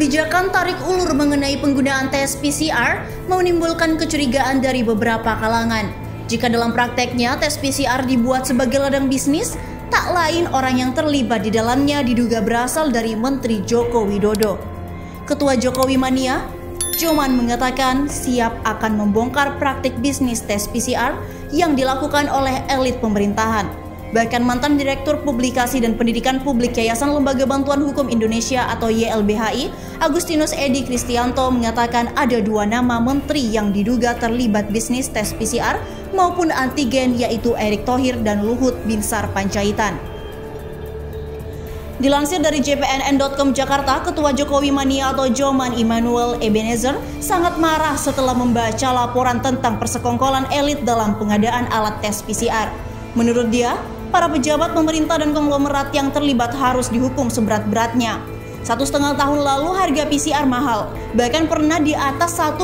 Kebijakan tarik ulur mengenai penggunaan tes PCR menimbulkan kecurigaan dari beberapa kalangan. Jika dalam prakteknya tes PCR dibuat sebagai ladang bisnis, tak lain orang yang terlibat di dalamnya diduga berasal dari Menteri Joko Widodo. Ketua Jokowi Mania, Joman mengatakan siap akan membongkar praktik bisnis tes PCR yang dilakukan oleh elit pemerintahan. Bahkan mantan Direktur Publikasi dan Pendidikan Publik Yayasan Lembaga Bantuan Hukum Indonesia atau YLBHI, Agustinus Edi Kristianto mengatakan ada 2 nama menteri yang diduga terlibat bisnis tes PCR maupun antigen, yaitu Erick Thohir dan Luhut Binsar Panjaitan. Dilansir dari jpnn.com Jakarta, Ketua Jokowi Mania atau Joman Immanuel Ebenezer sangat marah setelah membaca laporan tentang persekongkolan elit dalam pengadaan alat tes PCR. Menurut dia, para pejabat pemerintah dan konglomerat yang terlibat harus dihukum seberat-beratnya. 1,5 tahun lalu harga PCR mahal, bahkan pernah di atas 1,2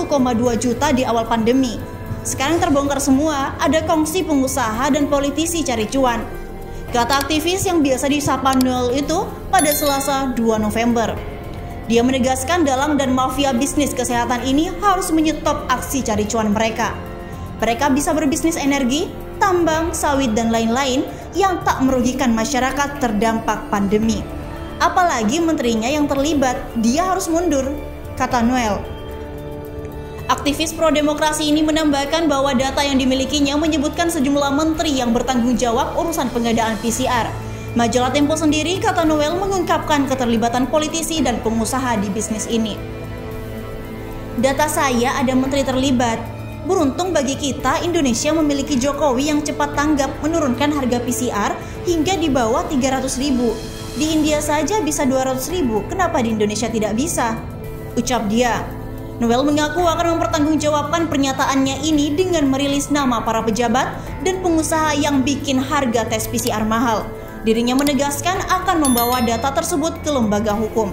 juta di awal pandemi. Sekarang terbongkar semua, ada kongsi pengusaha dan politisi cari cuan. Kata aktivis yang biasa disapa Noel itu pada Selasa 2 November. Dia menegaskan dalang dan mafia bisnis kesehatan ini harus menyetop aksi cari cuan mereka. Mereka bisa berbisnis energi, tambang, sawit, dan lain-lain yang tak merugikan masyarakat terdampak pandemi. Apalagi menterinya yang terlibat, dia harus mundur, kata Noel. Aktivis pro-demokrasi ini menambahkan bahwa data yang dimilikinya menyebutkan sejumlah menteri yang bertanggung jawab urusan pengadaan PCR. Majalah Tempo sendiri, kata Noel, mengungkapkan keterlibatan politisi dan pengusaha di bisnis ini. Data saya ada menteri terlibat. Beruntung bagi kita, Indonesia memiliki Jokowi yang cepat tanggap menurunkan harga PCR hingga di bawah 300.000. Di India saja bisa 200.000, kenapa di Indonesia tidak bisa? Ucap dia. Noel mengaku akan mempertanggungjawabkan pernyataannya ini dengan merilis nama para pejabat dan pengusaha yang bikin harga tes PCR mahal. Dirinya menegaskan akan membawa data tersebut ke lembaga hukum.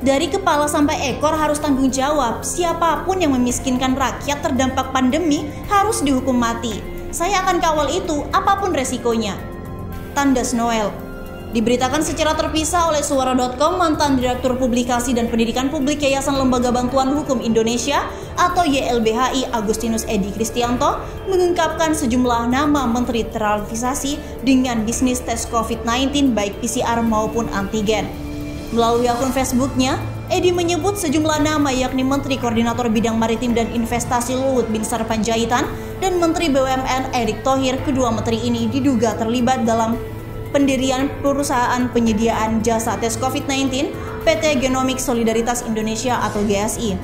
Dari kepala sampai ekor harus tanggung jawab. Siapapun yang memiskinkan rakyat terdampak pandemi harus dihukum mati. Saya akan kawal itu apapun resikonya, tandas Noel. Diberitakan secara terpisah oleh Suara.com, mantan Direktur Publikasi dan Pendidikan Publik Yayasan Lembaga Bantuan Hukum Indonesia atau YLBHI Agustinus Edi Kristianto mengungkapkan sejumlah nama menteri terafiliasi dengan bisnis tes COVID-19 baik PCR maupun antigen. Melalui akun Facebooknya, Edi menyebut sejumlah nama yakni Menteri Koordinator Bidang Maritim dan Investasi Luhut Binsar Panjaitan dan Menteri BUMN Erick Thohir. Kedua menteri ini diduga terlibat dalam pendirian perusahaan penyediaan jasa tes COVID-19 PT Genomics Solidaritas Indonesia atau GSI.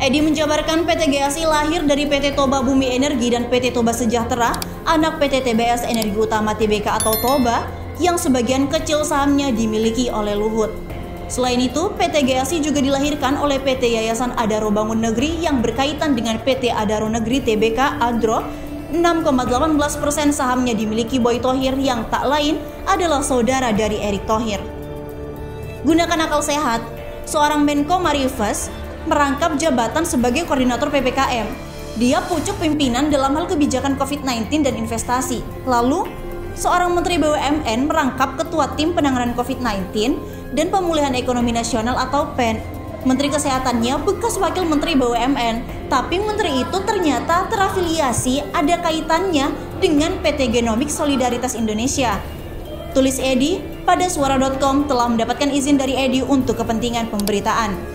Edi menjabarkan PT GSI lahir dari PT Toba Bumi Energi dan PT Toba Sejahtera, anak PT TBS Energi Utama Tbk atau Toba, yang sebagian kecil sahamnya dimiliki oleh Luhut. Selain itu, PT GSI juga dilahirkan oleh PT Yayasan Adaro Bangun Negeri yang berkaitan dengan PT Adaro Negeri Tbk Adro. 6,18% sahamnya dimiliki Boy Thohir yang tak lain adalah saudara dari Erick Thohir. Gunakan akal sehat, seorang Menko Marifes merangkap jabatan sebagai koordinator PPKM. Dia pucuk pimpinan dalam hal kebijakan COVID-19 dan investasi. Lalu, seorang Menteri BUMN merangkap ketua tim penanganan COVID-19 dan pemulihan ekonomi nasional atau PEN. Menteri Kesehatannya bekas wakil Menteri BUMN, tapi menteri itu ternyata terafiliasi ada kaitannya dengan PT Genomics Solidaritas Indonesia. Tulis Edi, pada Suara.com telah mendapatkan izin dari Edi untuk kepentingan pemberitaan.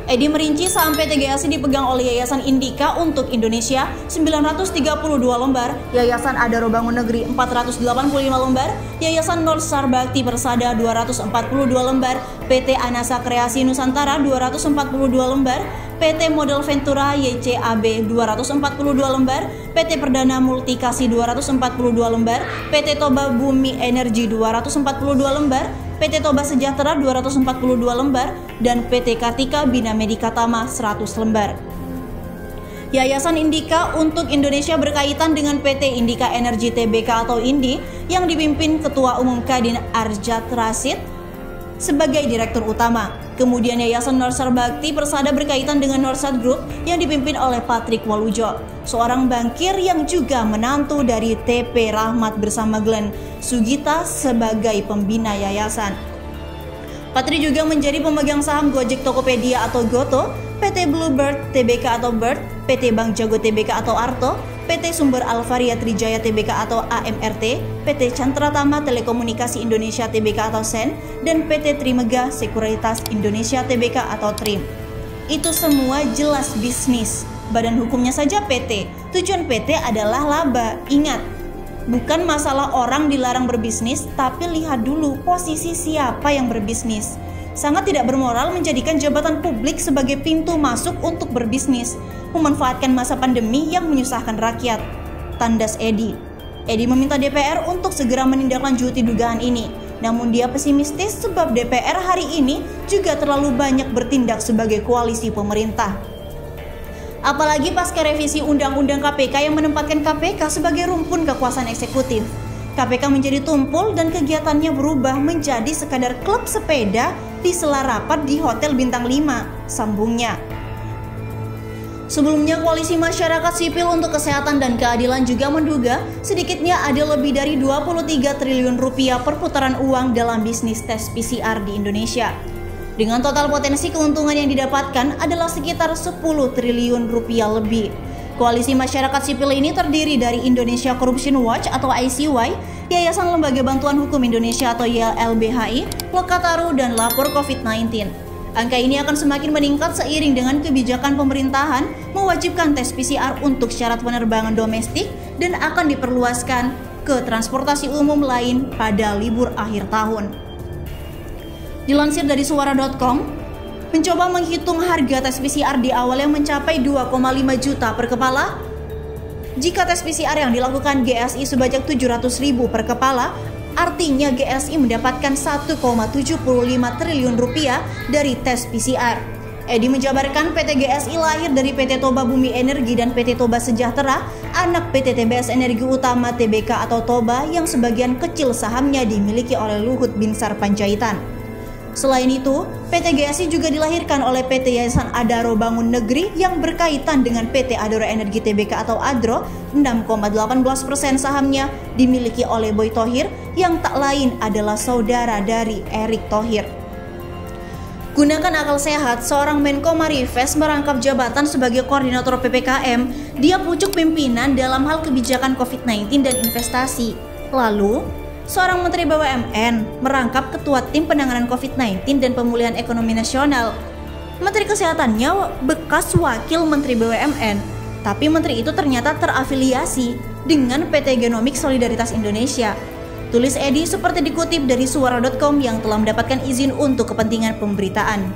Edi merinci saham PT GSI dipegang oleh Yayasan Indika untuk Indonesia 932 lembar, Yayasan Adaro Bangun Negeri 485 lembar, Yayasan Northstar Bakti Persada 242 lembar, PT Anasa Kreasi Nusantara 242 lembar, PT Model Ventura YCAB 242 lembar, PT Perdana Multikasi 242 lembar, PT Toba Bumi Energi 242 lembar, PT Toba Sejahtera 242 lembar, dan PT Kartika Bina Medika Tama 100 lembar. Yayasan Indika untuk Indonesia berkaitan dengan PT Indika Energi Tbk atau INDI yang dipimpin Ketua Umum Kadin Arjat Rasid sebagai Direktur Utama. Kemudian Yayasan Northstar Bakti Persada berkaitan dengan Northstar Group yang dipimpin oleh Patrick Walujo, seorang bankir yang juga menantu dari TP Rahmat bersama Glenn Sugita sebagai pembina yayasan. Patri juga menjadi pemegang saham Gojek Tokopedia atau Goto, PT Bluebird Tbk atau Bird, PT Bank Jago Tbk atau Arto, PT Sumber Alvaria Trijaya Tbk atau AMRT, PT Cantratama Telekomunikasi Indonesia Tbk atau SEN, dan PT Trimega Sekuritas Indonesia Tbk atau TRIM. Itu semua jelas bisnis. Badan hukumnya saja PT. Tujuan PT adalah laba. Ingat, bukan masalah orang dilarang berbisnis, tapi lihat dulu posisi siapa yang berbisnis. Sangat tidak bermoral menjadikan jabatan publik sebagai pintu masuk untuk berbisnis, memanfaatkan masa pandemi yang menyusahkan rakyat. Tandas Edi. Edi meminta DPR untuk segera menindaklanjuti dugaan ini. Namun dia pesimistis sebab DPR hari ini juga terlalu banyak bertindak sebagai koalisi pemerintah. Apalagi pasca revisi Undang-Undang KPK yang menempatkan KPK sebagai rumpun kekuasaan eksekutif. KPK menjadi tumpul dan kegiatannya berubah menjadi sekadar klub sepeda di sela rapat di Hotel Bintang 5, sambungnya. Sebelumnya, Koalisi Masyarakat Sipil untuk Kesehatan dan Keadilan juga menduga sedikitnya ada lebih dari 23 triliun rupiah perputaran uang dalam bisnis tes PCR di Indonesia. Dengan total potensi keuntungan yang didapatkan adalah sekitar 10 triliun rupiah lebih. Koalisi Masyarakat Sipil ini terdiri dari Indonesia Corruption Watch atau ICY, Yayasan Lembaga Bantuan Hukum Indonesia atau YLBHI, Lokataru, dan Lapor COVID-19. Angka ini akan semakin meningkat seiring dengan kebijakan pemerintahan mewajibkan tes PCR untuk syarat penerbangan domestik dan akan diperluaskan ke transportasi umum lain pada libur akhir tahun. Dilansir dari suara.com, mencoba menghitung harga tes PCR di awal yang mencapai 2,5 juta per kepala. Jika tes PCR yang dilakukan GSI sebanyak 700.000 per kepala, artinya GSI mendapatkan 1,75 triliun rupiah dari tes PCR. Edi menjabarkan PT GSI lahir dari PT Toba Bumi Energi dan PT Toba Sejahtera, anak PT TBS Energi Utama Tbk atau Toba yang sebagian kecil sahamnya dimiliki oleh Luhut Binsar Panjaitan. Selain itu, PT GSI juga dilahirkan oleh PT Yayasan Adaro Bangun Negeri yang berkaitan dengan PT Adaro Energi Tbk atau Adro. 6,18% sahamnya dimiliki oleh Boy Thohir yang tak lain adalah saudara dari Erick Thohir. Gunakan akal sehat, seorang Menko Marifest merangkap jabatan sebagai koordinator PPKM. Dia pucuk pimpinan dalam hal kebijakan COVID-19 dan investasi. Lalu, seorang Menteri BUMN merangkap ketua tim penanganan COVID-19 dan pemulihan ekonomi nasional. Menteri Kesehatannya bekas wakil Menteri BUMN, tapi menteri itu ternyata terafiliasi dengan PT Genomik Solidaritas Indonesia. Tulis Edi seperti dikutip dari suara.com yang telah mendapatkan izin untuk kepentingan pemberitaan.